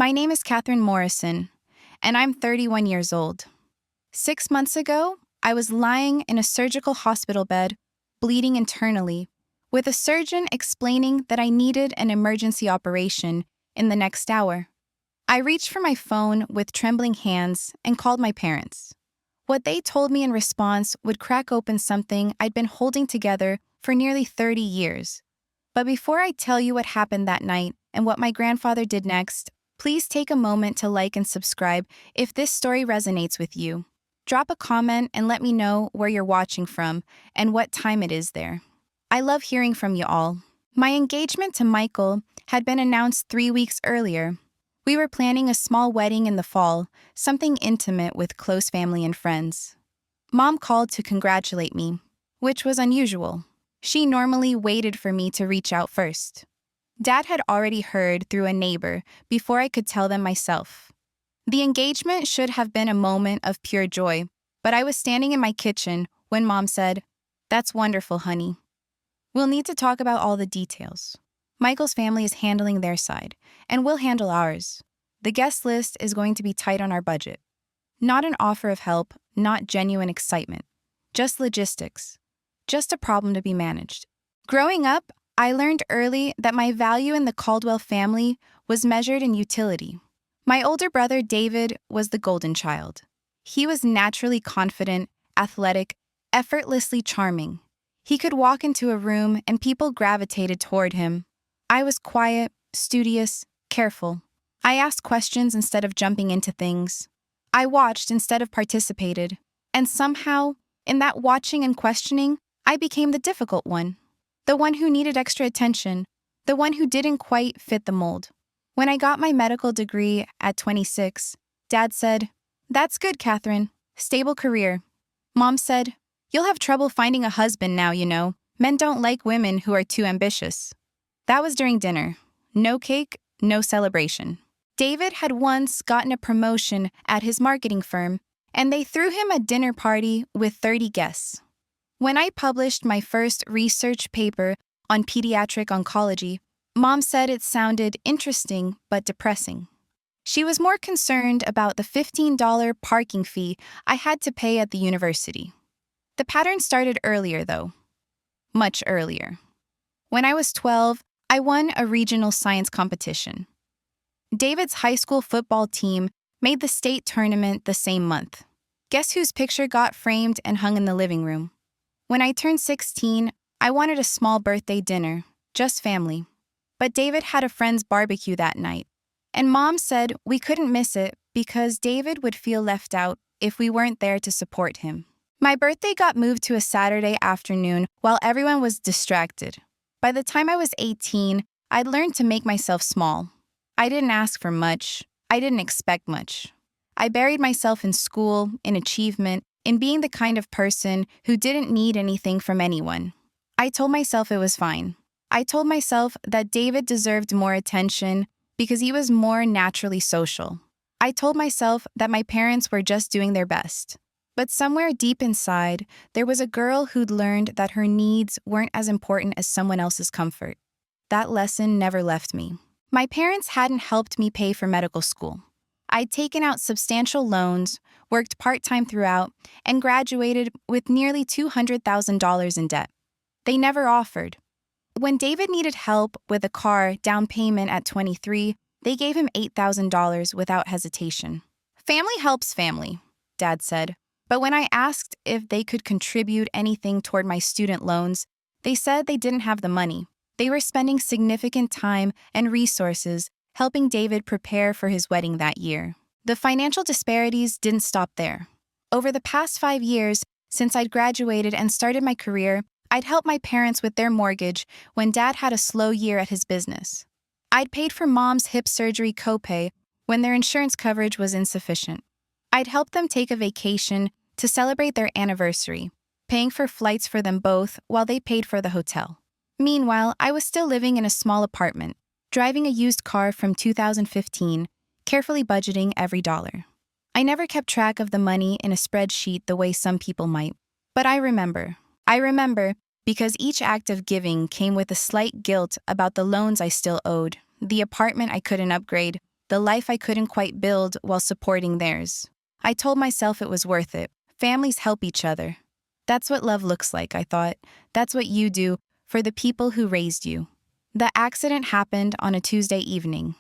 My name is Katherine Morrison, and I'm 31 years old. 6 months ago, I was lying in a surgical hospital bed, bleeding internally, with a surgeon explaining that I needed an emergency operation in the next hour. I reached for my phone with trembling hands and called my parents. What they told me in response would crack open something I'd been holding together for nearly 30 years. But before I tell you what happened that night and what my grandfather did next, please take a moment to like and subscribe if this story resonates with you. Drop a comment and let me know where you're watching from and what time it is there. I love hearing from you all. My engagement to Michael had been announced 3 weeks earlier. We were planning a small wedding in the fall, something intimate with close family and friends. Mom called to congratulate me, which was unusual. She normally waited for me to reach out first. Dad had already heard through a neighbor before I could tell them myself. The engagement should have been a moment of pure joy, but I was standing in my kitchen when Mom said, "That's wonderful, honey. We'll need to talk about all the details. Michael's family is handling their side, and we'll handle ours. The guest list is going to be tight on our budget." Not an offer of help, not genuine excitement. Just logistics. Just a problem to be managed. Growing up, I learned early that my value in the Caldwell family was measured in utility. My older brother, David, was the golden child. He was naturally confident, athletic, effortlessly charming. He could walk into a room and people gravitated toward him. I was quiet, studious, careful. I asked questions instead of jumping into things. I watched instead of participated. And somehow, in that watching and questioning, I became the difficult one. The one who needed extra attention. The one who didn't quite fit the mold. When I got my medical degree at 26, Dad said, "That's good, Katherine. Stable career." Mom said, "You'll have trouble finding a husband now, you know. Men don't like women who are too ambitious." That was during dinner. No cake, no celebration. David had once gotten a promotion at his marketing firm, and they threw him a dinner party with 30 guests. When I published my first research paper on pediatric oncology, Mom said it sounded interesting but depressing. She was more concerned about the $15 parking fee I had to pay at the university. The pattern started earlier, though. Much earlier. When I was 12, I won a regional science competition. David's high school football team made the state tournament the same month. Guess whose picture got framed and hung in the living room? When I turned 16, I wanted a small birthday dinner, just family. But David had a friend's barbecue that night, and Mom said we couldn't miss it because David would feel left out if we weren't there to support him. My birthday got moved to a Saturday afternoon while everyone was distracted. By the time I was 18, I'd learned to make myself small. I didn't ask for much. I didn't expect much. I buried myself in school, in achievement, in being the kind of person who didn't need anything from anyone. I told myself it was fine. I told myself that David deserved more attention because he was more naturally social. I told myself that my parents were just doing their best. But somewhere deep inside, there was a girl who'd learned that her needs weren't as important as someone else's comfort. That lesson never left me. My parents hadn't helped me pay for medical school. I'd taken out substantial loans, worked part-time throughout, and graduated with nearly $200,000 in debt. They never offered. When David needed help with a car down payment at 23, they gave him $8,000 without hesitation. "Family helps family," Dad said. But when I asked if they could contribute anything toward my student loans, they said they didn't have the money. They were spending significant time and resources helping David prepare for his wedding that year. The financial disparities didn't stop there. Over the past 5 years, since I'd graduated and started my career, I'd helped my parents with their mortgage when Dad had a slow year at his business. I'd paid for Mom's hip surgery copay when their insurance coverage was insufficient. I'd helped them take a vacation to celebrate their anniversary, paying for flights for them both while they paid for the hotel. Meanwhile, I was still living in a small apartment, driving a used car from 2015, carefully budgeting every dollar. I never kept track of the money in a spreadsheet the way some people might, but I remember. I remember because each act of giving came with a slight guilt about the loans I still owed, the apartment I couldn't upgrade, the life I couldn't quite build while supporting theirs. I told myself it was worth it. Families help each other. That's what love looks like, I thought. That's what you do for the people who raised you. The accident happened on a Tuesday evening.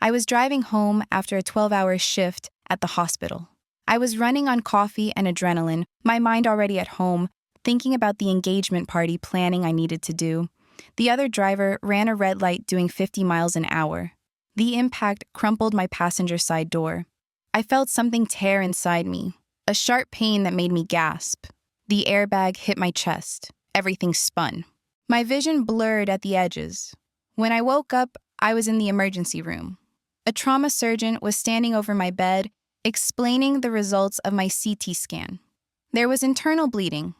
I was driving home after a 12-hour shift at the hospital. I was running on coffee and adrenaline, my mind already at home, thinking about the engagement party planning I needed to do. The other driver ran a red light doing 50 miles an hour. The impact crumpled my passenger side door. I felt something tear inside me, a sharp pain that made me gasp. The airbag hit my chest. Everything spun. My vision blurred at the edges. When I woke up, I was in the emergency room. A trauma surgeon was standing over my bed, explaining the results of my CT scan. There was internal bleeding.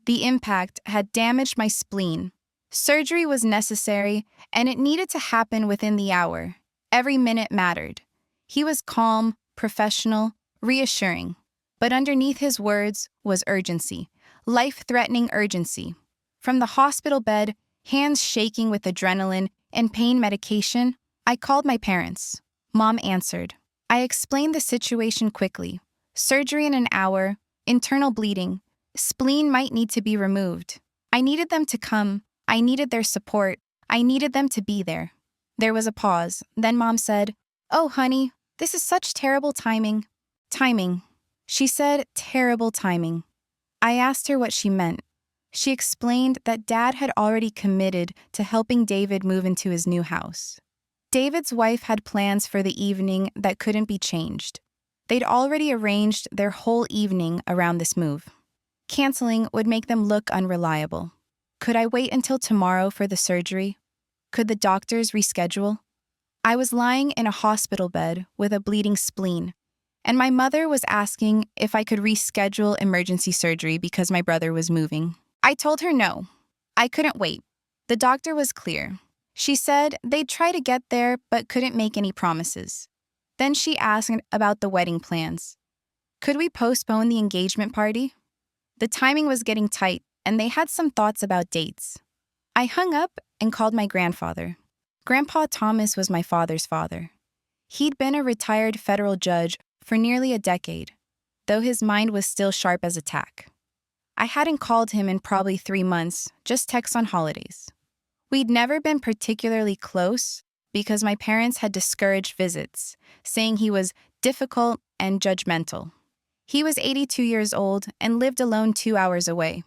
The impact had damaged my spleen. Surgery was necessary, and it needed to happen within the hour. Every minute mattered. He was calm, professional, reassuring. But underneath his words was urgency, life-threatening urgency. From the hospital bed, hands shaking with adrenaline and pain medication, I called my parents. Mom answered. I explained the situation quickly. Surgery in an hour, internal bleeding, spleen might need to be removed. I needed them to come. I needed their support. I needed them to be there. There was a pause. Then Mom said, "Oh, honey, this is such terrible timing." Timing. She said terrible timing. I asked her what she meant. She explained that Dad had already committed to helping David move into his new house. David's wife had plans for the evening that couldn't be changed. They'd already arranged their whole evening around this move. Canceling would make them look unreliable. Could I wait until tomorrow for the surgery? Could the doctors reschedule? I was lying in a hospital bed with a bleeding spleen, and my mother was asking if I could reschedule emergency surgery because my brother was moving. I told her no. I couldn't wait. The doctor was clear. She said they'd try to get there but couldn't make any promises. Then she asked about the wedding plans. Could we postpone the engagement party? The timing was getting tight, and they had some thoughts about dates. I hung up and called my grandfather. Grandpa Thomas was my father's father. He'd been a retired federal judge for nearly a decade, though his mind was still sharp as a tack. I hadn't called him in probably 3 months, just texts on holidays. We'd never been particularly close because my parents had discouraged visits, saying he was difficult and judgmental. He was 82 years old and lived alone 2 hours away.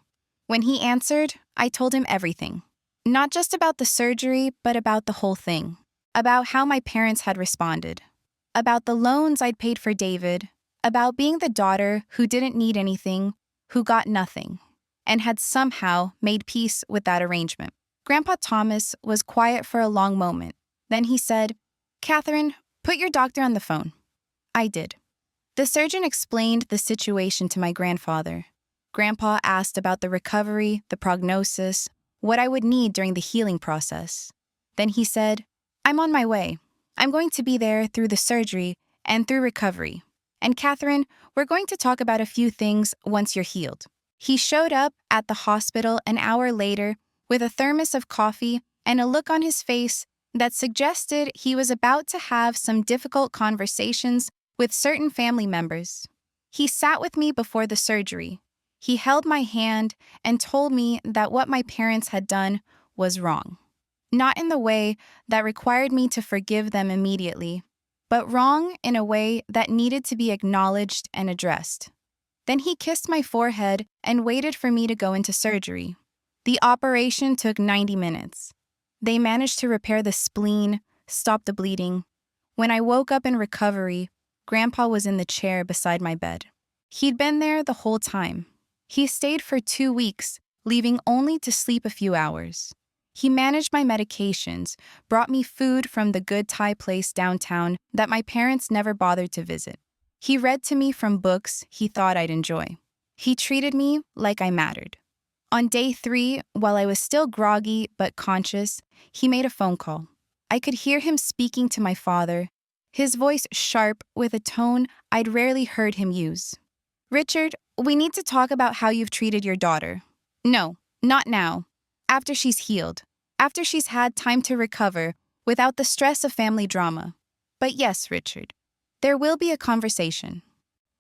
When he answered, I told him everything. Not just about the surgery, but about the whole thing. About how my parents had responded. About the loans I'd paid for David. About being the daughter who didn't need anything, who got nothing, and had somehow made peace with that arrangement. Grandpa Thomas was quiet for a long moment. Then he said, "Katherine, put your doctor on the phone." I did. The surgeon explained the situation to my grandfather. Grandpa asked about the recovery, the prognosis, what I would need during the healing process. Then he said, "I'm on my way. I'm going to be there through the surgery and through recovery. And Katherine, we're going to talk about a few things once you're healed." He showed up at the hospital an hour later with a thermos of coffee and a look on his face that suggested he was about to have some difficult conversations with certain family members. He sat with me before the surgery. He held my hand and told me that what my parents had done was wrong. Not in the way that required me to forgive them immediately, but wrong in a way that needed to be acknowledged and addressed. Then he kissed my forehead and waited for me to go into surgery. The operation took 90 minutes. They managed to repair the spleen, stop the bleeding. When I woke up in recovery, Grandpa was in the chair beside my bed. He'd been there the whole time. He stayed for 2 weeks, leaving only to sleep a few hours. He managed my medications, brought me food from the good Thai place downtown that my parents never bothered to visit. He read to me from books he thought I'd enjoy. He treated me like I mattered. On day 3, while I was still groggy but conscious, he made a phone call. I could hear him speaking to my father, his voice sharp with a tone I'd rarely heard him use. "Richard, we need to talk about how you've treated your daughter." "No, not now. After she's healed. After she's had time to recover without the stress of family drama." But yes, Richard, there will be a conversation.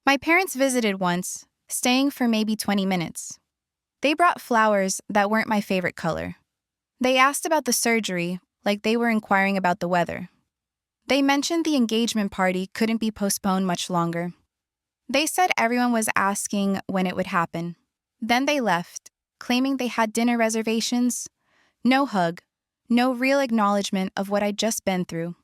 My parents visited once, staying for maybe 20 minutes. They brought flowers that weren't my favorite color. They asked about the surgery, like they were inquiring about the weather. They mentioned the engagement party couldn't be postponed much longer. They said everyone was asking when it would happen. Then they left, claiming they had dinner reservations. No hug, no real acknowledgement of what I'd just been through.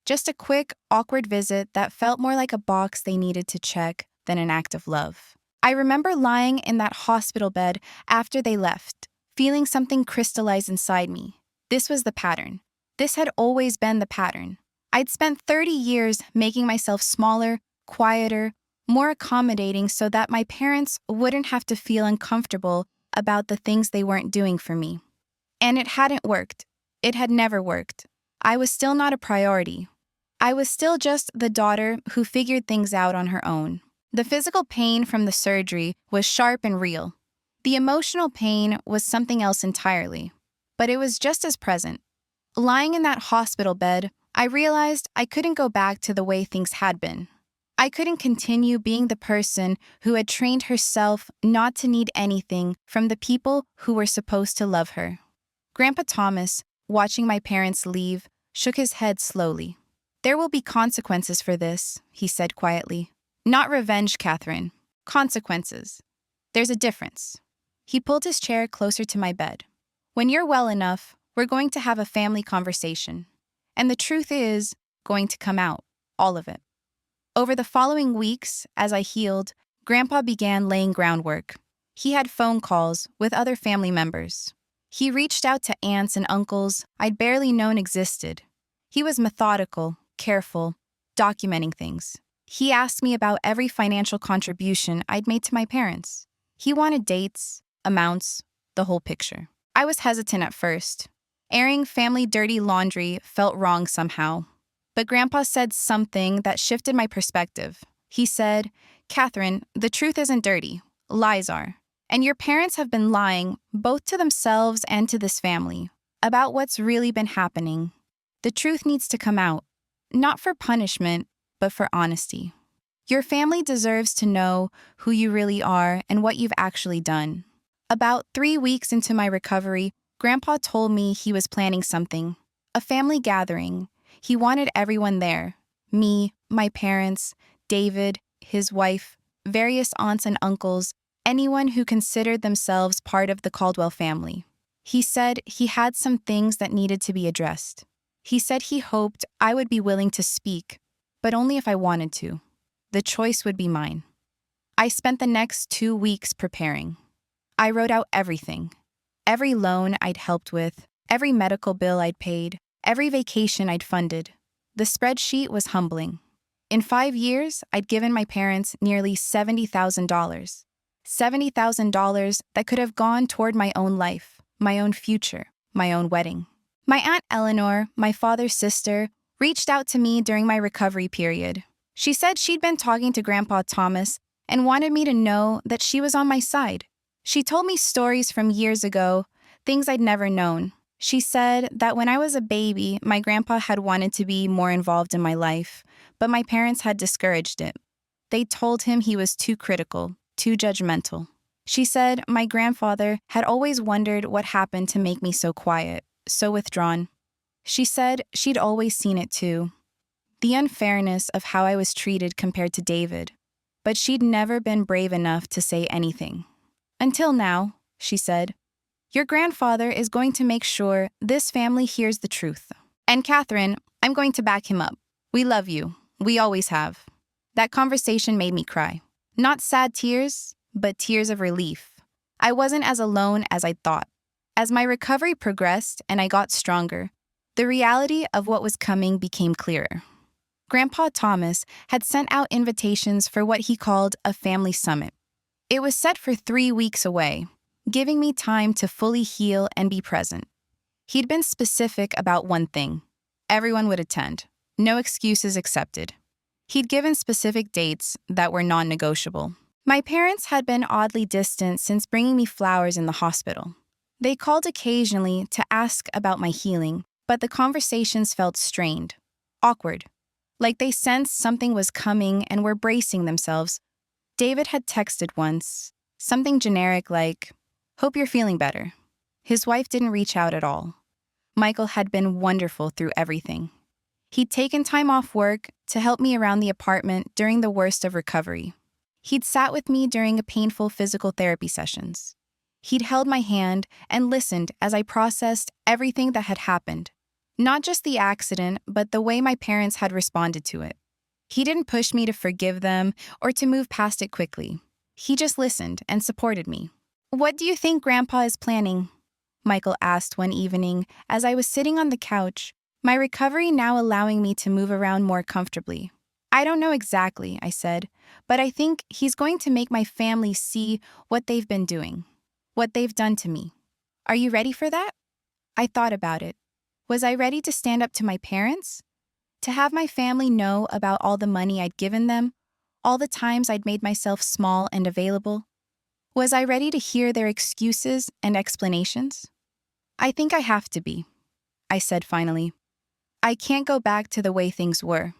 Just a quick, awkward visit that felt more like a box they needed to check than an act of love. I remember lying in that hospital bed after they left, feeling something crystallize inside me. This was the pattern. This had always been the pattern. I'd spent 30 years making myself smaller, quieter, more accommodating so that my parents wouldn't have to feel uncomfortable about the things they weren't doing for me. And it hadn't worked. It had never worked. I was still not a priority. I was still just the daughter who figured things out on her own. The physical pain from the surgery was sharp and real. The emotional pain was something else entirely, but it was just as present. Lying in that hospital bed, I realized I couldn't go back to the way things had been. I couldn't continue being the person who had trained herself not to need anything from the people who were supposed to love her. Grandpa Thomas, watching my parents leave, shook his head slowly. "There will be consequences for this," he said quietly. "Not revenge, Katherine. Consequences. There's a difference." He pulled his chair closer to my bed. "When you're well enough, we're going to have a family conversation. And the truth is going to come out, all of it." Over the following weeks, as I healed, Grandpa began laying groundwork. He had phone calls with other family members. He reached out to aunts and uncles I'd barely known existed. He was methodical, careful, documenting things. He asked me about every financial contribution I'd made to my parents. He wanted dates, amounts, the whole picture. I was hesitant at first. Airing family dirty laundry felt wrong somehow. But Grandpa said something that shifted my perspective. He said, "Katherine, the truth isn't dirty. Lies are. And your parents have been lying, both to themselves and to this family, about what's really been happening. The truth needs to come out, not for punishment, but for honesty. Your family deserves to know who you really are and what you've actually done." About 3 weeks into my recovery, Grandpa told me he was planning something, a family gathering. He wanted everyone there, me, my parents, David, his wife, various aunts and uncles, anyone who considered themselves part of the Caldwell family. He said he had some things that needed to be addressed. He said he hoped I would be willing to speak, but only if I wanted to. The choice would be mine. I spent the next 2 weeks preparing. I wrote out everything. Every loan I'd helped with, every medical bill I'd paid, every vacation I'd funded. The spreadsheet was humbling. In 5 years, I'd given my parents nearly $70,000. $70,000 that could have gone toward my own life, my own future, my own wedding. My Aunt Eleanor, my father's sister, reached out to me during my recovery period. She said she'd been talking to Grandpa Thomas and wanted me to know that she was on my side. She told me stories from years ago, things I'd never known. She said that when I was a baby, my grandpa had wanted to be more involved in my life, but my parents had discouraged it. They told him he was too critical, too judgmental. She said my grandfather had always wondered what happened to make me so quiet, so withdrawn. She said she'd always seen it too, the unfairness of how I was treated compared to David, but she'd never been brave enough to say anything. Until now, she said, your grandfather is going to make sure this family hears the truth. And Katherine, I'm going to back him up. We love you. We always have. That conversation made me cry. Not sad tears, but tears of relief. I wasn't as alone as I'd thought. As my recovery progressed and I got stronger, the reality of what was coming became clearer. Grandpa Thomas had sent out invitations for what he called a family summit. It was set for 3 weeks away, giving me time to fully heal and be present. He'd been specific about one thing. Everyone would attend. No excuses accepted. He'd given specific dates that were non-negotiable. My parents had been oddly distant since bringing me flowers in the hospital. They called occasionally to ask about my healing, but the conversations felt strained, awkward. like they sensed something was coming and were bracing themselves. David had texted once, something generic like, "Hope you're feeling better." His wife didn't reach out at all. Michael had been wonderful through everything. He'd taken time off work to help me around the apartment during the worst of recovery. He'd sat with me during painful physical therapy sessions. He'd held my hand and listened as I processed everything that had happened. Not just the accident, but the way my parents had responded to it. He didn't push me to forgive them or to move past it quickly. He just listened and supported me. "What do you think Grandpa is planning?" Michael asked one evening as I was sitting on the couch, my recovery now allowing me to move around more comfortably. "I don't know exactly," I said, "but I think he's going to make my family see what they've been doing, what they've done to me. Are you ready for that?" I thought about it. Was I ready to stand up to my parents? To have my family know about all the money I'd given them, all the times I'd made myself small and available? Was I ready to hear their excuses and explanations? "I think I have to be," I said finally. "I can't go back to the way things were.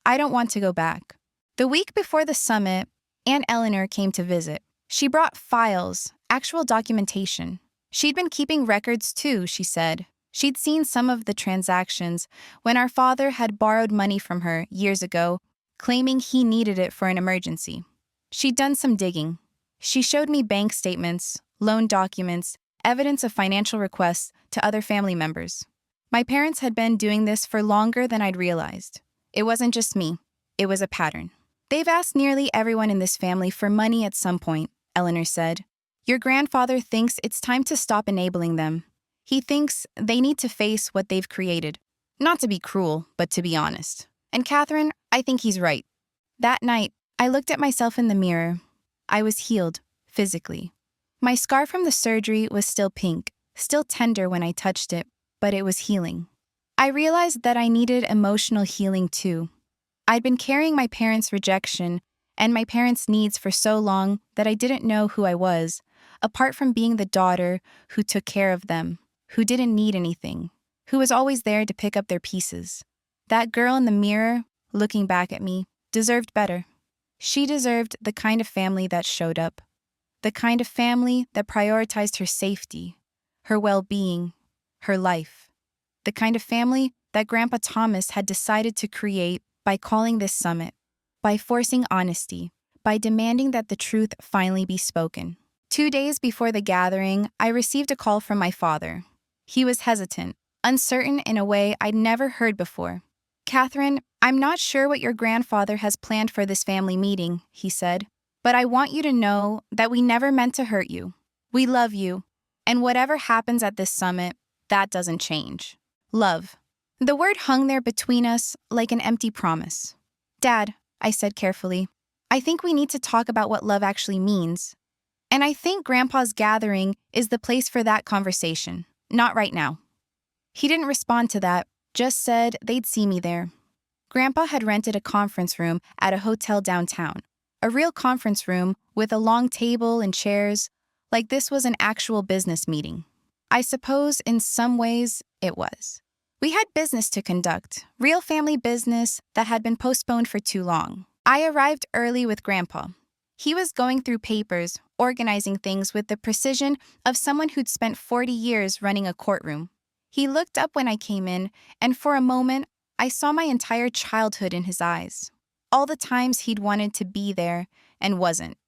I don't want to go back." The week before the summit, Aunt Eleanor came to visit. She brought files, actual documentation. She'd been keeping records too, she said. She'd seen some of the transactions when our father had borrowed money from her years ago, claiming he needed it for an emergency. She'd done some digging. She showed me bank statements, loan documents, evidence of financial requests to other family members. My parents had been doing this for longer than I'd realized. It wasn't just me. It was a pattern. "They've asked nearly everyone in this family for money at some point," Eleanor said. "Your grandfather thinks it's time to stop enabling them. He thinks they need to face what they've created. Not to be cruel, but to be honest. And Katherine, I think he's right." That night, I looked at myself in the mirror. I was healed, physically. My scar from the surgery was still pink, still tender when I touched it, but it was healing. I realized that I needed emotional healing too. I'd been carrying my parents' rejection and my parents' needs for so long that I didn't know who I was, apart from being the daughter who took care of them, who didn't need anything, who was always there to pick up their pieces. That girl in the mirror, looking back at me, deserved better. She deserved the kind of family that showed up, the kind of family that prioritized her safety, her well-being, her life, the kind of family that Grandpa Thomas had decided to create by calling this summit, by forcing honesty, by demanding that the truth finally be spoken. 2 days before the gathering, I received a call from my father. He was hesitant, uncertain in a way I'd never heard before. "Katherine, I'm not sure what your grandfather has planned for this family meeting," he said, "but I want you to know that we never meant to hurt you. We love you, and whatever happens at this summit, that doesn't change. Love." The word hung there between us like an empty promise. "Dad," I said carefully, "I think we need to talk about what love actually means. And I think Grandpa's gathering is the place for that conversation, not right now." He didn't respond to that, just said they'd see me there. Grandpa had rented a conference room at a hotel downtown, a real conference room with a long table and chairs, like this was an actual business meeting. I suppose in some ways it was. We had business to conduct, real family business that had been postponed for too long. I arrived early with Grandpa. He was going through papers, organizing things with the precision of someone who'd spent 40 years running a courtroom. He looked up when I came in, and for a moment, I saw my entire childhood in his eyes. All the times he'd wanted to be there and wasn't.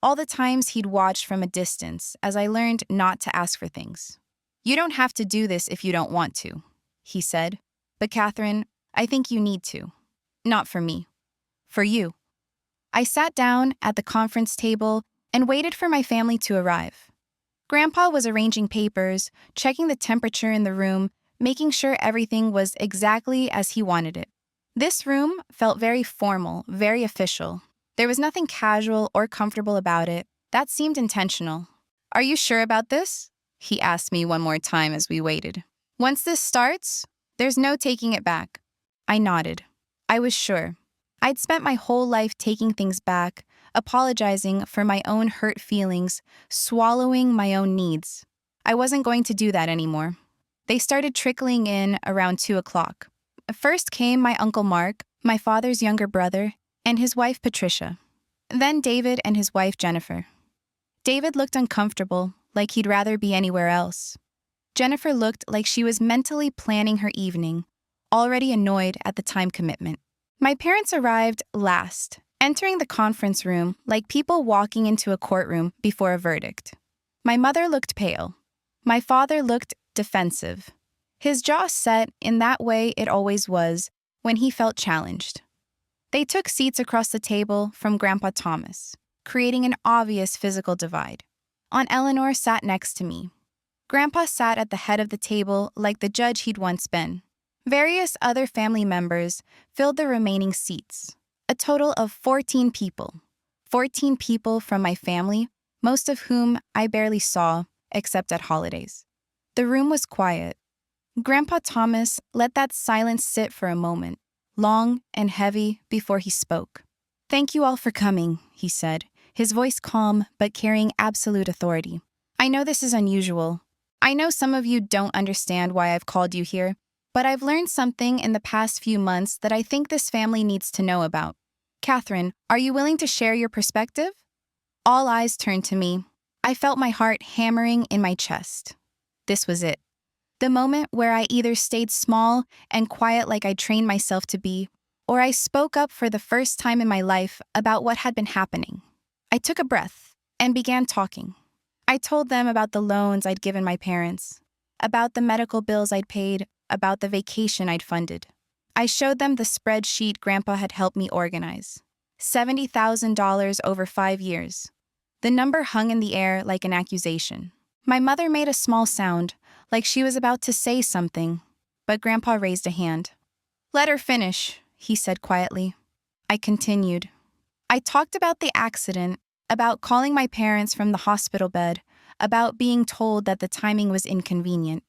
All the times he'd watched from a distance as I learned not to ask for things. "You don't have to do this if you don't want to," he said. "But Katherine, I think you need to. Not for me. For you." I sat down at the conference table and waited for my family to arrive. Grandpa was arranging papers, checking the temperature in the room, making sure everything was exactly as he wanted it. This room felt very formal, very official. There was nothing casual or comfortable about it. That seemed intentional. "Are you sure about this?" he asked me one more time as we waited. "Once this starts, there's no taking it back." I nodded. I was sure. I'd spent my whole life taking things back, apologizing for my own hurt feelings, swallowing my own needs. I wasn't going to do that anymore. They started trickling in around 2 o'clock. First came my Uncle Mark, my father's younger brother, and his wife Patricia. Then David and his wife Jennifer. David looked uncomfortable, like he'd rather be anywhere else. Jennifer looked like she was mentally planning her evening, already annoyed at the time commitment. My parents arrived last, entering the conference room like people walking into a courtroom before a verdict. My mother looked pale. My father looked defensive. His jaw set in that way it always was when he felt challenged. They took seats across the table from Grandpa Thomas, creating an obvious physical divide. Aunt Eleanor sat next to me. Grandpa sat at the head of the table like the judge he'd once been. Various other family members filled the remaining seats. A total of 14 people. 14 people from my family, most of whom I barely saw, except at holidays. The room was quiet. Grandpa Thomas let that silence sit for a moment, long and heavy, before he spoke. "Thank you all for coming," he said, his voice calm but carrying absolute authority. "I know this is unusual. I know some of you don't understand why I've called you here, but I've learned something in the past few months that I think this family needs to know about. Katherine, are you willing to share your perspective?" All eyes turned to me. I felt my heart hammering in my chest. This was it. The moment where I either stayed small and quiet like I trained myself to be, or I spoke up for the first time in my life about what had been happening. I took a breath and began talking. I told them about the loans I'd given my parents, about the medical bills I'd paid, about the vacation I'd funded. I showed them the spreadsheet Grandpa had helped me organize. $70,000 over 5 years. The number hung in the air like an accusation. My mother made a small sound, like she was about to say something, but Grandpa raised a hand. "Let her finish," he said quietly. I continued. I talked about the accident, about calling my parents from the hospital bed, about being told that the timing was inconvenient.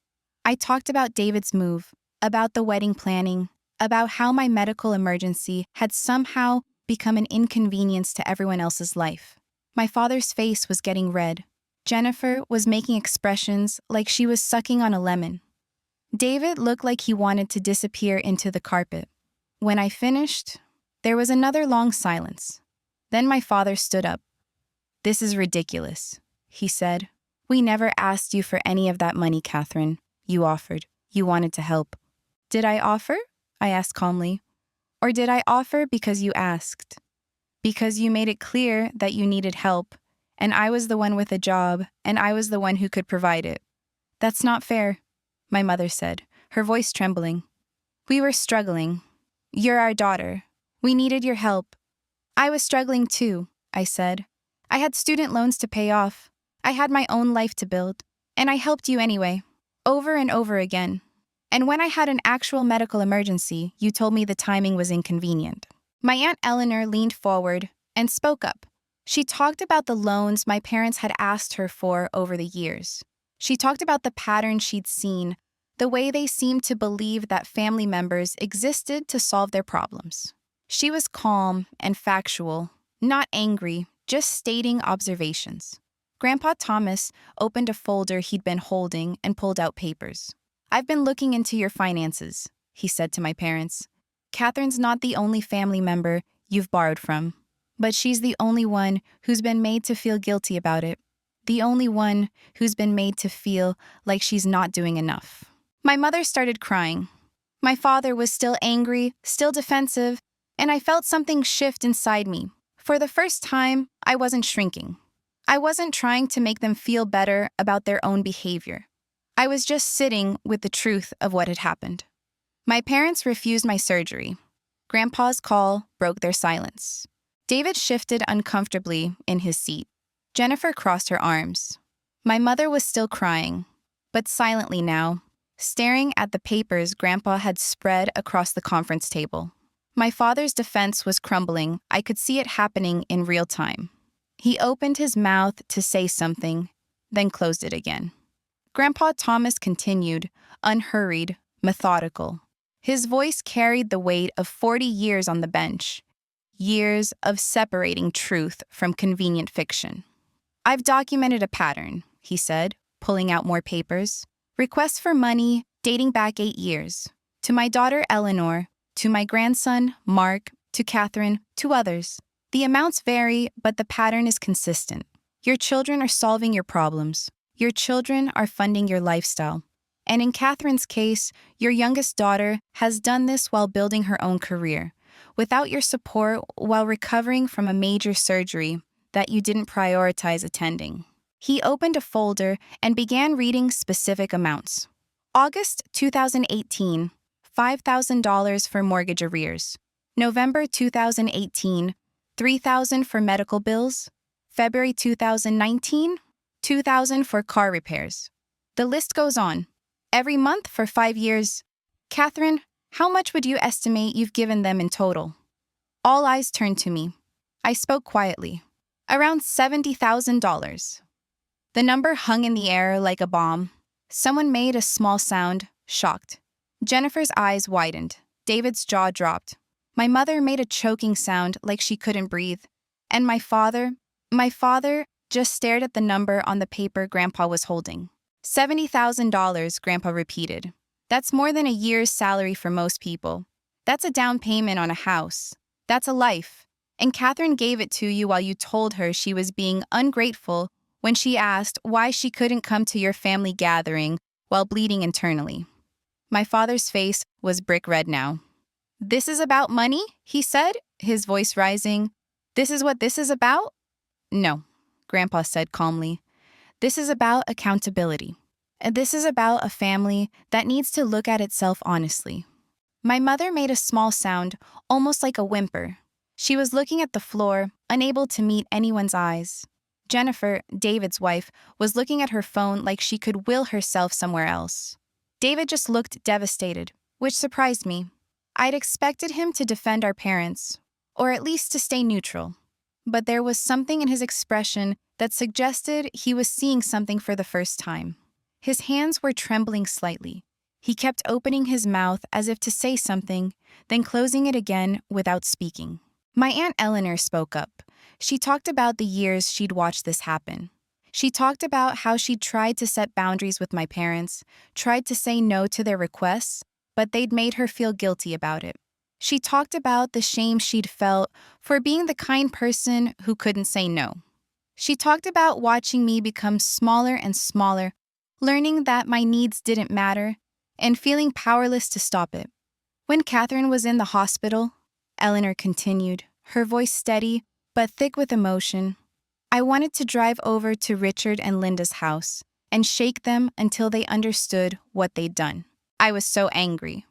I talked about David's move, about the wedding planning, about how my medical emergency had somehow become an inconvenience to everyone else's life. My father's face was getting red. Jennifer was making expressions like she was sucking on a lemon. David looked like he wanted to disappear into the carpet. When I finished, there was another long silence. Then my father stood up. "This is ridiculous," he said. "We never asked you for any of that money, Katherine. You offered. You wanted to help." "Did I offer?" I asked calmly. "Or did I offer because you asked? Because you made it clear that you needed help, and I was the one with a job, and I was the one who could provide it." "That's not fair," my mother said, her voice trembling. "We were struggling. You're our daughter. We needed your help." "I was struggling too," I said. "I had student loans to pay off. I had my own life to build. And I helped you anyway, over and over again. And when I had an actual medical emergency, you told me the timing was inconvenient." My Aunt Eleanor leaned forward and spoke up. She talked about the loans my parents had asked her for over the years. She talked about the pattern she'd seen, the way they seemed to believe that family members existed to solve their problems. She was calm and factual, not angry, just stating observations. Grandpa Thomas opened a folder he'd been holding and pulled out papers. "I've been looking into your finances," he said to my parents. "Katherine's not the only family member you've borrowed from. But she's the only one who's been made to feel guilty about it. The only one who's been made to feel like she's not doing enough." My mother started crying. My father was still angry, still defensive, and I felt something shift inside me. For the first time, I wasn't shrinking. I wasn't trying to make them feel better about their own behavior. I was just sitting with the truth of what had happened. My parents refused my surgery. Grandpa's call broke their silence. David shifted uncomfortably in his seat. Jennifer crossed her arms. My mother was still crying, but silently now, staring at the papers Grandpa had spread across the conference table. My father's defense was crumbling. I could see it happening in real time. He opened his mouth to say something, then closed it again. Grandpa Thomas continued, unhurried, methodical. His voice carried the weight of 40 years on the bench. Years of separating truth from convenient fiction. "I've documented a pattern," he said, pulling out more papers. "Requests for money dating back 8 years. To my daughter Eleanor, to my grandson, Mark, to Catherine, to others. The amounts vary, but the pattern is consistent. Your children are solving your problems. Your children are funding your lifestyle. And in Catherine's case, your youngest daughter has done this while building her own career, without your support while recovering from a major surgery that you didn't prioritize attending. He opened a folder and began reading specific amounts. August 2018, $5,000 for mortgage arrears. November 2018, $3,000 for medical bills. February 2019, $2,000 for car repairs. The list goes on. Every month for 5 years. Catherine, how much would you estimate you've given them in total? All eyes turned to me. I spoke quietly. Around $70,000. The number hung in the air like a bomb. Someone made a small sound, shocked. Jennifer's eyes widened. David's jaw dropped. My mother made a choking sound like she couldn't breathe. And my father just stared at the number on the paper Grandpa was holding. $70,000, Grandpa repeated. That's more than a year's salary for most people. That's a down payment on a house. That's a life. And Catherine gave it to you while you told her she was being ungrateful when she asked why she couldn't come to your family gathering while bleeding internally. My father's face was brick red now. This is about money, he said, his voice rising. This is what this is about? No, Grandpa said calmly. This is about accountability. And this is about a family that needs to look at itself honestly. My mother made a small sound, almost like a whimper. She was looking at the floor, unable to meet anyone's eyes. Jennifer, David's wife, was looking at her phone like she could will herself somewhere else. David just looked devastated, which surprised me. I'd expected him to defend our parents, or at least to stay neutral. But there was something in his expression that suggested he was seeing something for the first time. His hands were trembling slightly. He kept opening his mouth as if to say something, then closing it again without speaking. My Aunt Eleanor spoke up. She talked about the years she'd watched this happen. She talked about how she'd tried to set boundaries with my parents, tried to say no to their requests, but they'd made her feel guilty about it. She talked about the shame she'd felt for being the kind person who couldn't say no. She talked about watching me become smaller and smaller, learning that my needs didn't matter, and feeling powerless to stop it. When Catherine was in the hospital, Eleanor continued, her voice steady but thick with emotion, I wanted to drive over to Richard and Linda's house and shake them until they understood what they'd done. I was so angry.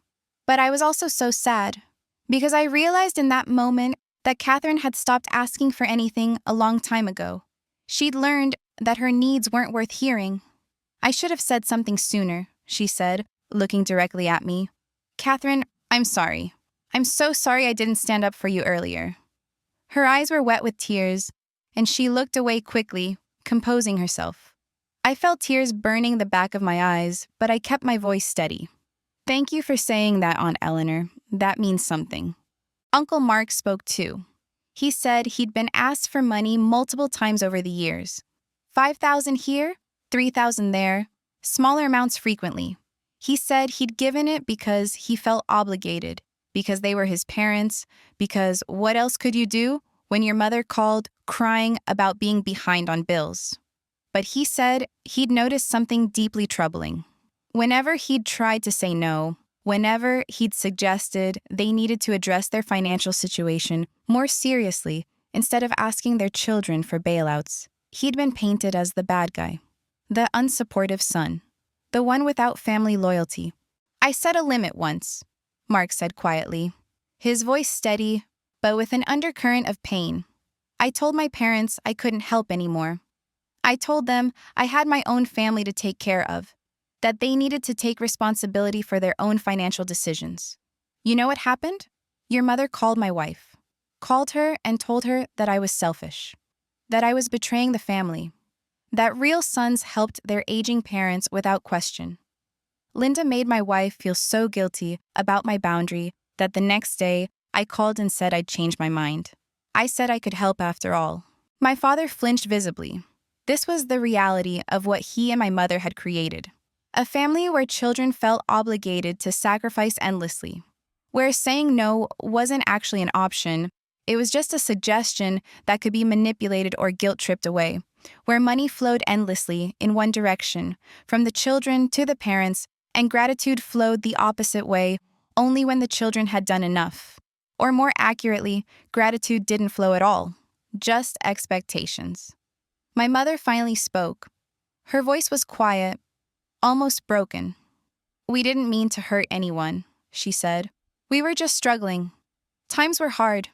But I was also so sad, because I realized in that moment that Catherine had stopped asking for anything a long time ago. She'd learned that her needs weren't worth hearing. I should have said something sooner, she said, looking directly at me. Catherine, I'm sorry. I'm so sorry I didn't stand up for you earlier. Her eyes were wet with tears, and she looked away quickly, composing herself. I felt tears burning the back of my eyes, but I kept my voice steady. Thank you for saying that, Aunt Eleanor. That means something. Uncle Mark spoke too. He said he'd been asked for money multiple times over the years. $5,000 here, $3,000 there, smaller amounts frequently. He said he'd given it because he felt obligated, because they were his parents, because what else could you do when your mother called crying about being behind on bills? But he said he'd noticed something deeply troubling. Whenever he'd tried to say no, whenever he'd suggested they needed to address their financial situation more seriously instead of asking their children for bailouts, he'd been painted as the bad guy, the unsupportive son, the one without family loyalty. I set a limit once, Mark said quietly, his voice steady, but with an undercurrent of pain. I told my parents I couldn't help anymore. I told them I had my own family to take care of, that they needed to take responsibility for their own financial decisions. You know what happened? Your mother called my wife, called her and told her that I was selfish, that I was betraying the family, that real sons helped their aging parents without question. Linda made my wife feel so guilty about my boundary that the next day I called and said I'd changed my mind. I said I could help after all. My father flinched visibly. This was the reality of what he and my mother had created. A family where children felt obligated to sacrifice endlessly, where saying no wasn't actually an option. It was just a suggestion that could be manipulated or guilt-tripped away, where money flowed endlessly in one direction, from the children to the parents, and gratitude flowed the opposite way only when the children had done enough. Or more accurately, gratitude didn't flow at all, just expectations. My mother finally spoke. Her voice was quiet, almost broken. "We didn't mean to hurt anyone," she said. "We were just struggling. Times were hard.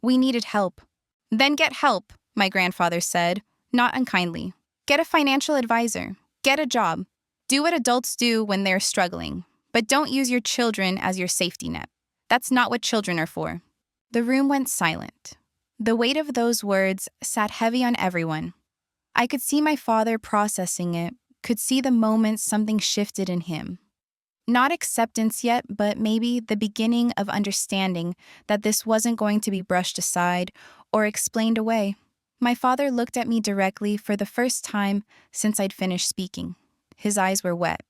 We needed help." "Then get help," my grandfather said, not unkindly. "Get a financial advisor. Get a job. Do what adults do when they're struggling. But don't use your children as your safety net. That's not what children are for." The room went silent. The weight of those words sat heavy on everyone. I could see my father processing it, could see the moment something shifted in him. Not acceptance yet, but maybe the beginning of understanding that this wasn't going to be brushed aside or explained away. My father looked at me directly for the first time since I'd finished speaking. His eyes were wet.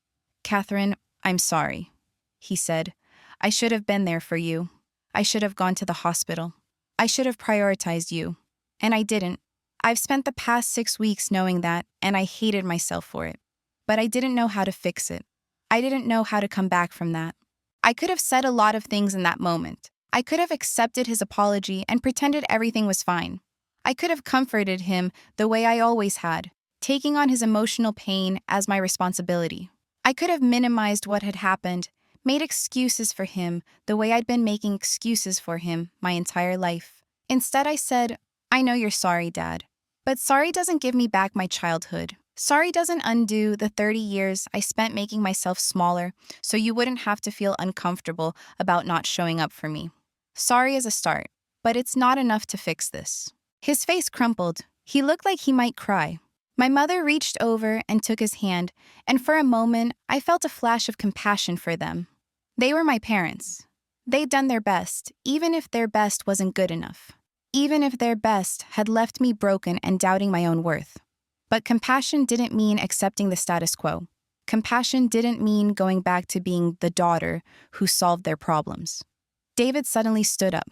"Katherine, I'm sorry," he said. "I should have been there for you. I should have gone to the hospital. I should have prioritized you. And I didn't. I've spent the past 6 weeks knowing that, and I hated myself for it. But I didn't know how to fix it. I didn't know how to come back from that. I could have said a lot of things in that moment. I could have accepted his apology and pretended everything was fine. I could have comforted him the way I always had, taking on his emotional pain as my responsibility. I could have minimized what had happened, made excuses for him the way I'd been making excuses for him my entire life. Instead, I said, "I know you're sorry, Dad. But sorry doesn't give me back my childhood. Sorry doesn't undo the 30 years I spent making myself smaller so you wouldn't have to feel uncomfortable about not showing up for me. Sorry is a start, but it's not enough to fix this." His face crumpled. He looked like he might cry. My mother reached over and took his hand, and for a moment, I felt a flash of compassion for them. They were my parents. They'd done their best, even if their best wasn't good enough. Even if their best had left me broken and doubting my own worth. But compassion didn't mean accepting the status quo. Compassion didn't mean going back to being the daughter who solved their problems. David suddenly stood up.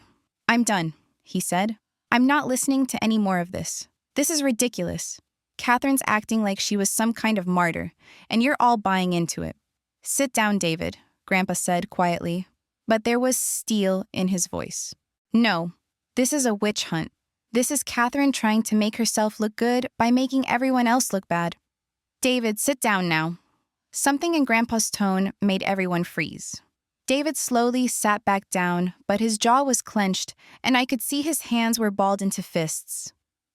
"I'm done," he said. "I'm not listening to any more of this. This is ridiculous. Katherine's acting like she was some kind of martyr, and you're all buying into it." "Sit down, David," Grandpa said quietly, but there was steel in his voice. "No, this is a witch hunt. This is Katherine trying to make herself look good by making everyone else look bad." "David, sit down now." Something in Grandpa's tone made everyone freeze. David slowly sat back down, but his jaw was clenched, and I could see his hands were balled into fists.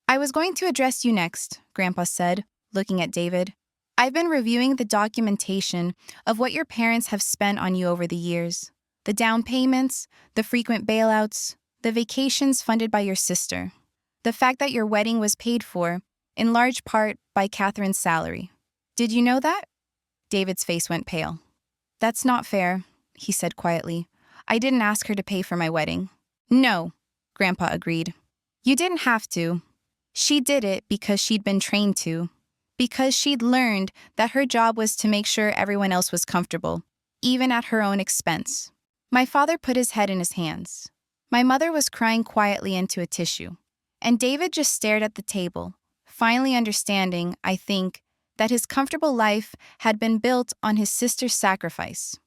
"I was going to address you next," Grandpa said, looking at David. "I've been reviewing the documentation of what your parents have spent on you over the years. The down payments, the frequent bailouts, the vacations funded by your sister. The fact that your wedding was paid for, in large part, by Katherine's salary. Did you know that?" David's face went pale. "That's not fair," he said quietly. "I didn't ask her to pay for my wedding." "No," Grandpa agreed. "You didn't have to. She did it because she'd been trained to. Because she'd learned that her job was to make sure everyone else was comfortable, even at her own expense." My father put his head in his hands. My mother was crying quietly into a tissue. And David just stared at the table, finally understanding, I think, that his comfortable life had been built on his sister's sacrifice.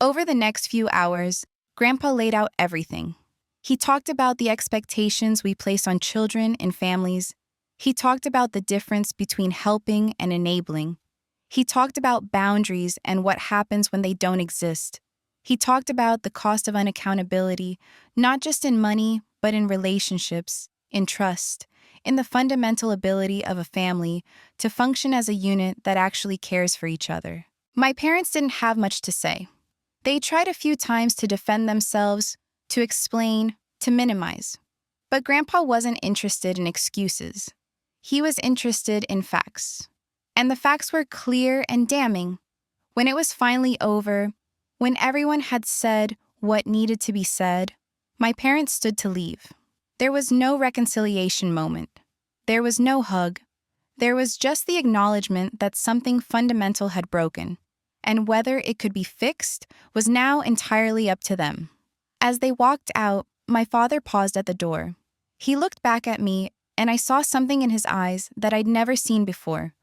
Over the next few hours, Grandpa laid out everything. He talked about the expectations we place on children and families. He talked about the difference between helping and enabling. He talked about boundaries and what happens when they don't exist. He talked about the cost of unaccountability, not just in money, but in relationships, in trust, in the fundamental ability of a family to function as a unit that actually cares for each other. My parents didn't have much to say. They tried a few times to defend themselves, to explain, to minimize. But Grandpa wasn't interested in excuses. He was interested in facts. And the facts were clear and damning. When it was finally over, when everyone had said what needed to be said, my parents stood to leave. There was no reconciliation moment. There was no hug. There was just the acknowledgement that something fundamental had broken. and whether it could be fixed was now entirely up to them. As they walked out, my father paused at the door. He looked back at me, and I saw something in his eyes that I'd never seen before.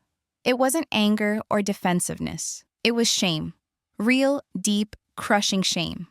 It wasn't anger or defensiveness. It was shame. Real, deep, crushing shame.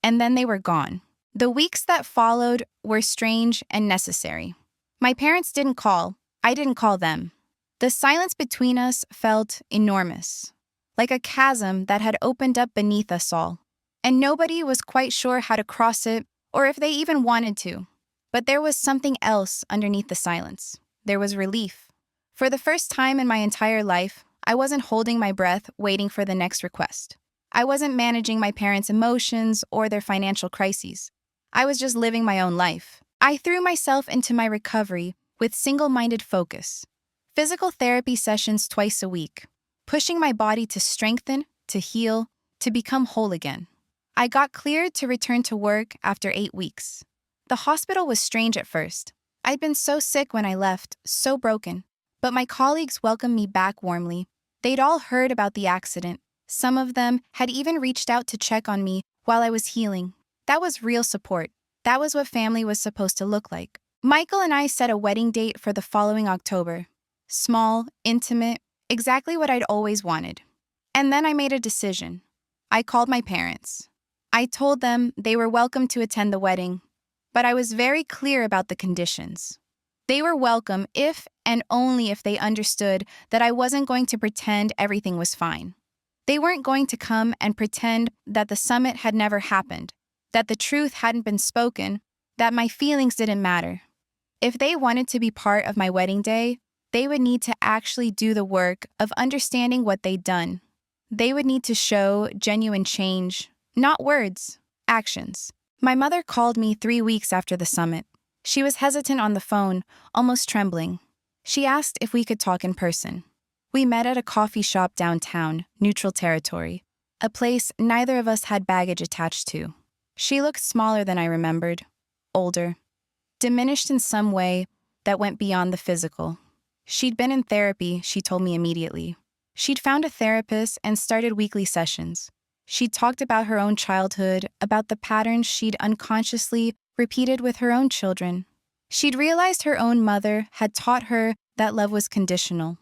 And then they were gone. The weeks that followed were strange and necessary. My parents didn't call. I didn't call them. The silence between us felt enormous, like a chasm that had opened up beneath us all, and nobody was quite sure how to cross it or if they even wanted to. But there was something else underneath the silence. There was relief. For the first time in my entire life, I wasn't holding my breath waiting for the next request. I wasn't managing my parents' emotions or their financial crises. I was just living my own life. I threw myself into my recovery with single-minded focus. Physical therapy sessions twice a week, pushing my body to strengthen, to heal, to become whole again. I got cleared to return to work after 8 weeks. The hospital was strange at first. I'd been so sick when I left, so broken. But my colleagues welcomed me back warmly. They'd all heard about the accident. Some of them had even reached out to check on me while I was healing. That was real support. That was what family was supposed to look like. Michael and I set a wedding date for the following October. Small, intimate, exactly what I'd always wanted. And then I made a decision. I called my parents. I told them they were welcome to attend the wedding, but I was very clear about the conditions. They were welcome if and only if they understood that I wasn't going to pretend everything was fine. They weren't going to come and pretend that the summit had never happened, that the truth hadn't been spoken, that my feelings didn't matter. If they wanted to be part of my wedding day, they would need to actually do the work of understanding what they'd done. They would need to show genuine change, not words, actions. My mother called me 3 weeks after the summit. She was hesitant on the phone, almost trembling. She asked if we could talk in person. We met at a coffee shop downtown, neutral territory, a place neither of us had baggage attached to. She looked smaller than I remembered, older, diminished in some way that went beyond the physical. She'd been in therapy, she told me immediately. She'd found a therapist and started weekly sessions. She'd talked about her own childhood, about the patterns she'd unconsciously repeated with her own children. She'd realized her own mother had taught her that love was conditional,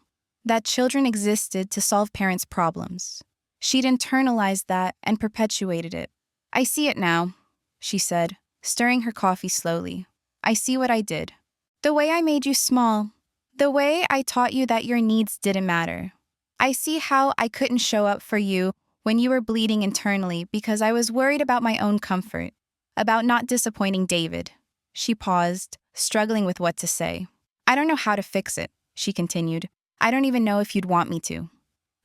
that children existed to solve parents' problems. She'd internalized that and perpetuated it. I see it now, she said, stirring her coffee slowly. I see what I did. The way I made you small. The way I taught you that your needs didn't matter. I see how I couldn't show up for you when you were bleeding internally because I was worried about my own comfort, about not disappointing David. She paused, struggling with what to say. I don't know how to fix it, she continued. I don't even know if you'd want me to.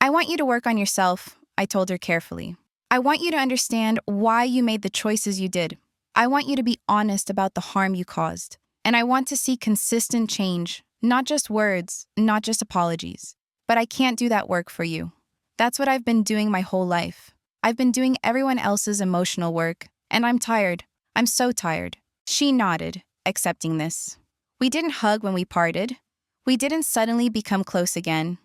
I want you to work on yourself, I told her carefully. I want you to understand why you made the choices you did. I want you to be honest about the harm you caused. And I want to see consistent change, not just words, not just apologies. But I can't do that work for you. That's what I've been doing my whole life. I've been doing everyone else's emotional work, and I'm tired. I'm so tired. She nodded, accepting this. We didn't hug when we parted. We didn't suddenly become close again.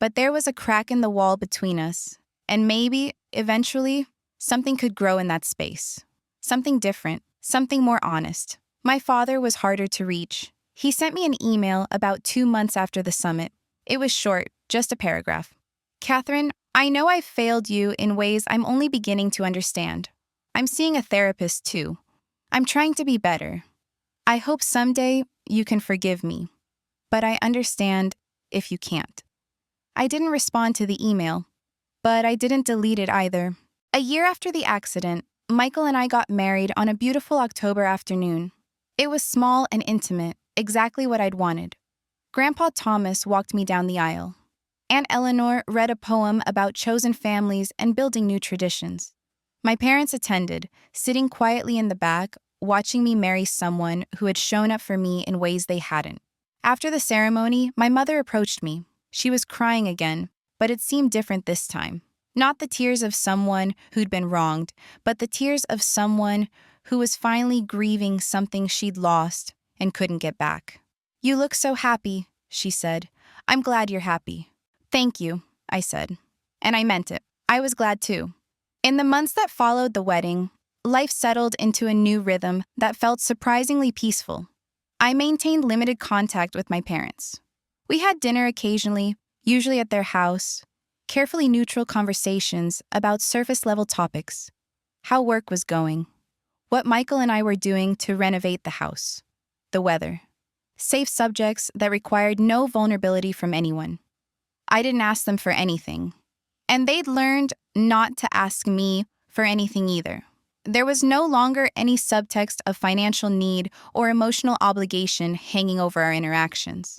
But there was a crack in the wall between us, and maybe, eventually, something could grow in that space. Something different, something more honest. My father was harder to reach. He sent me an email about 2 months after the summit. It was short, just a paragraph. Katherine, I know I've failed you in ways I'm only beginning to understand. I'm seeing a therapist too. I'm trying to be better. I hope someday you can forgive me. But I understand if you can't. I didn't respond to the email, but I didn't delete it either. A year after the accident, Michael and I got married on a beautiful October afternoon. It was small and intimate, exactly what I'd wanted. Grandpa Thomas walked me down the aisle. Aunt Eleanor read a poem about chosen families and building new traditions. My parents attended, sitting quietly in the back, watching me marry someone who had shown up for me in ways they hadn't. After the ceremony, my mother approached me. She was crying again, but it seemed different this time. Not the tears of someone who'd been wronged, but the tears of someone who was finally grieving something she'd lost and couldn't get back. You look so happy, she said. I'm glad you're happy. Thank you, I said. And I meant it. I was glad too. In the months that followed the wedding, life settled into a new rhythm that felt surprisingly peaceful. I maintained limited contact with my parents. We had dinner occasionally, usually at their house, carefully neutral conversations about surface-level topics, how work was going, what Michael and I were doing to renovate the house, the weather, safe subjects that required no vulnerability from anyone. I didn't ask them for anything, and they'd learned not to ask me for anything either. There was no longer any subtext of financial need or emotional obligation hanging over our interactions.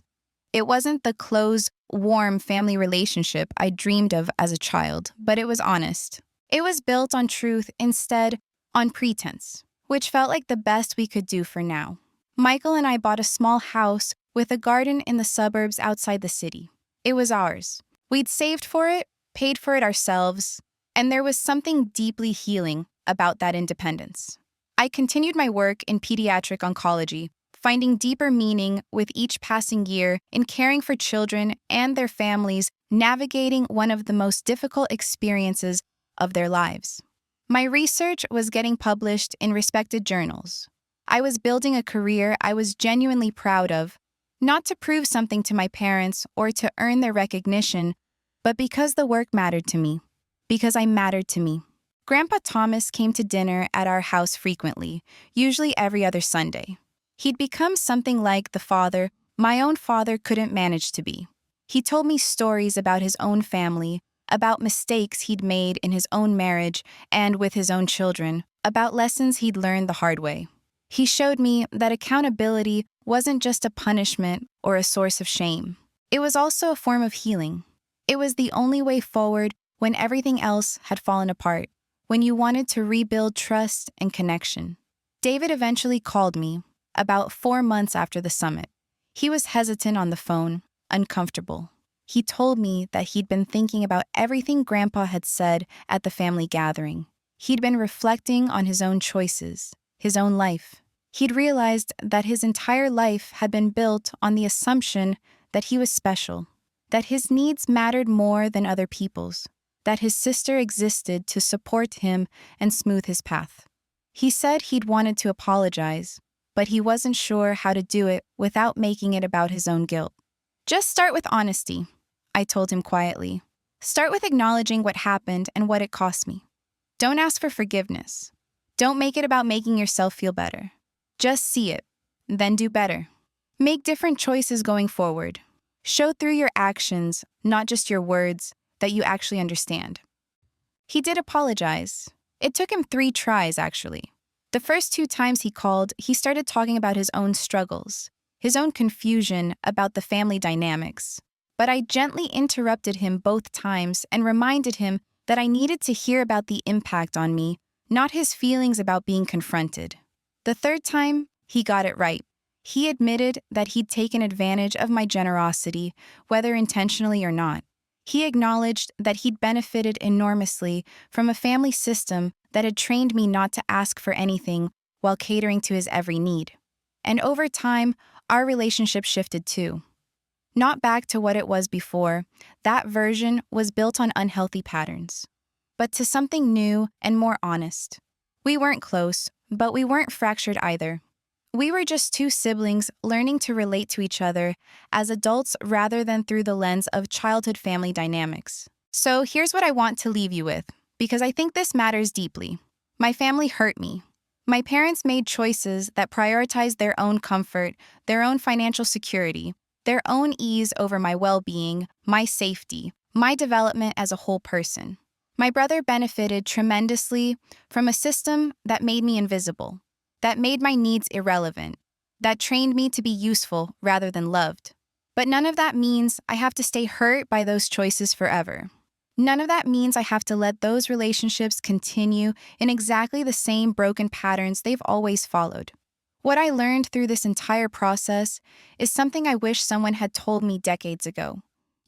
It wasn't the close, warm family relationship I dreamed of as a child, but it was honest. It was built on truth instead on pretense, which felt like the best we could do for now. Michael and I bought a small house with a garden in the suburbs outside the city. It was ours. We'd saved for it, paid for it ourselves, and there was something deeply healing about that independence. I continued my work in pediatric oncology, finding deeper meaning with each passing year in caring for children and their families navigating one of the most difficult experiences of their lives. My research was getting published in respected journals. I was building a career I was genuinely proud of, not to prove something to my parents or to earn their recognition, but because the work mattered to me, because I mattered to me. Grandpa Thomas came to dinner at our house frequently, usually every other Sunday. He'd become something like the father my own father couldn't manage to be. He told me stories about his own family, about mistakes he'd made in his own marriage and with his own children, about lessons he'd learned the hard way. He showed me that accountability wasn't just a punishment or a source of shame. It was also a form of healing. It was the only way forward when everything else had fallen apart, when you wanted to rebuild trust and connection. David eventually called me, about 4 months after the summit. He was hesitant on the phone, uncomfortable. He told me that he'd been thinking about everything Grandpa had said at the family gathering. He'd been reflecting on his own choices, his own life. He'd realized that his entire life had been built on the assumption that he was special, that his needs mattered more than other people's, that his sister existed to support him and smooth his path. He said he'd wanted to apologize, but he wasn't sure how to do it without making it about his own guilt. Just start with honesty, I told him quietly. Start with acknowledging what happened and what it cost me. Don't ask for forgiveness. Don't make it about making yourself feel better. Just see it, then do better. Make different choices going forward. Show through your actions, not just your words, that you actually understand. He did apologize. It took him 3 tries, actually. The first 2 times he called, he started talking about his own struggles, his own confusion about the family dynamics. But I gently interrupted him both times and reminded him that I needed to hear about the impact on me, not his feelings about being confronted. The 3rd time, he got it right. He admitted that he'd taken advantage of my generosity, whether intentionally or not. He acknowledged that he'd benefited enormously from a family system that had trained me not to ask for anything while catering to his every need. And over time, our relationship shifted too. Not back to what it was before, that version was built on unhealthy patterns, but to something new and more honest. We weren't close, but we weren't fractured either. We were just 2 siblings learning to relate to each other as adults rather than through the lens of childhood family dynamics. So here's what I want to leave you with, because I think this matters deeply. My family hurt me. My parents made choices that prioritized their own comfort, their own financial security, their own ease over my well-being, my safety, my development as a whole person. My brother benefited tremendously from a system that made me invisible, that made my needs irrelevant, that trained me to be useful rather than loved. But none of that means I have to stay hurt by those choices forever. None of that means I have to let those relationships continue in exactly the same broken patterns they've always followed. What I learned through this entire process is something I wish someone had told me decades ago.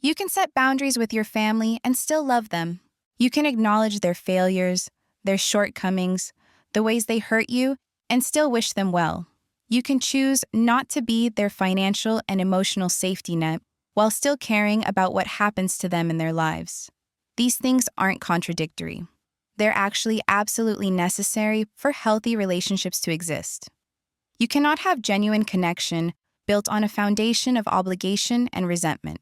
You can set boundaries with your family and still love them. You can acknowledge their failures, their shortcomings, the ways they hurt you, and still wish them well. You can choose not to be their financial and emotional safety net while still caring about what happens to them in their lives. These things aren't contradictory. They're actually absolutely necessary for healthy relationships to exist. You cannot have genuine connection built on a foundation of obligation and resentment.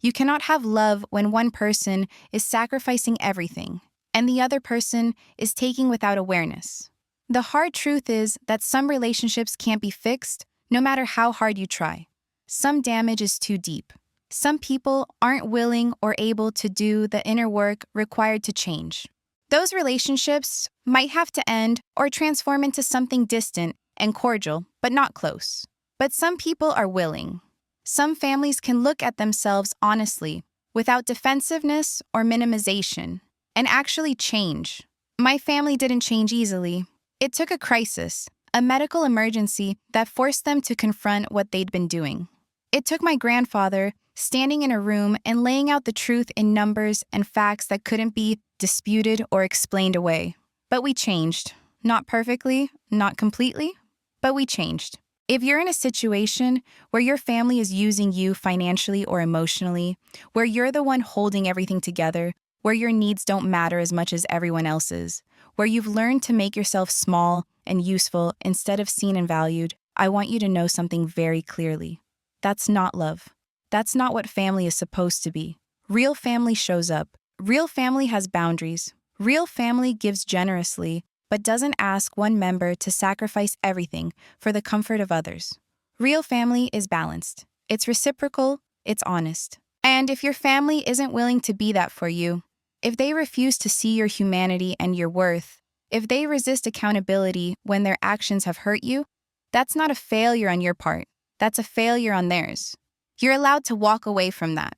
You cannot have love when one person is sacrificing everything and the other person is taking without awareness. The hard truth is that some relationships can't be fixed no matter how hard you try. Some damage is too deep. Some people aren't willing or able to do the inner work required to change. Those relationships might have to end or transform into something distant and cordial, but not close. But some people are willing. Some families can look at themselves honestly, without defensiveness or minimization, and actually change. My family didn't change easily. It took a crisis, a medical emergency that forced them to confront what they'd been doing. It took my grandfather standing in a room and laying out the truth in numbers and facts that couldn't be disputed or explained away. But we changed. Not perfectly, not completely, but we changed. If you're in a situation where your family is using you financially or emotionally, where you're the one holding everything together, where your needs don't matter as much as everyone else's, where you've learned to make yourself small and useful instead of seen and valued, I want you to know something very clearly. That's not love. That's not what family is supposed to be. Real family shows up. Real family has boundaries. Real family gives generously, but doesn't ask one member to sacrifice everything for the comfort of others. Real family is balanced. It's reciprocal. It's honest. And if your family isn't willing to be that for you, if they refuse to see your humanity and your worth, if they resist accountability when their actions have hurt you, that's not a failure on your part. That's a failure on theirs. You're allowed to walk away from that.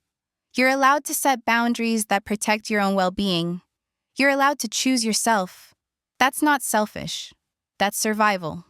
You're allowed to set boundaries that protect your own well-being. You're allowed to choose yourself. That's not selfish. That's survival.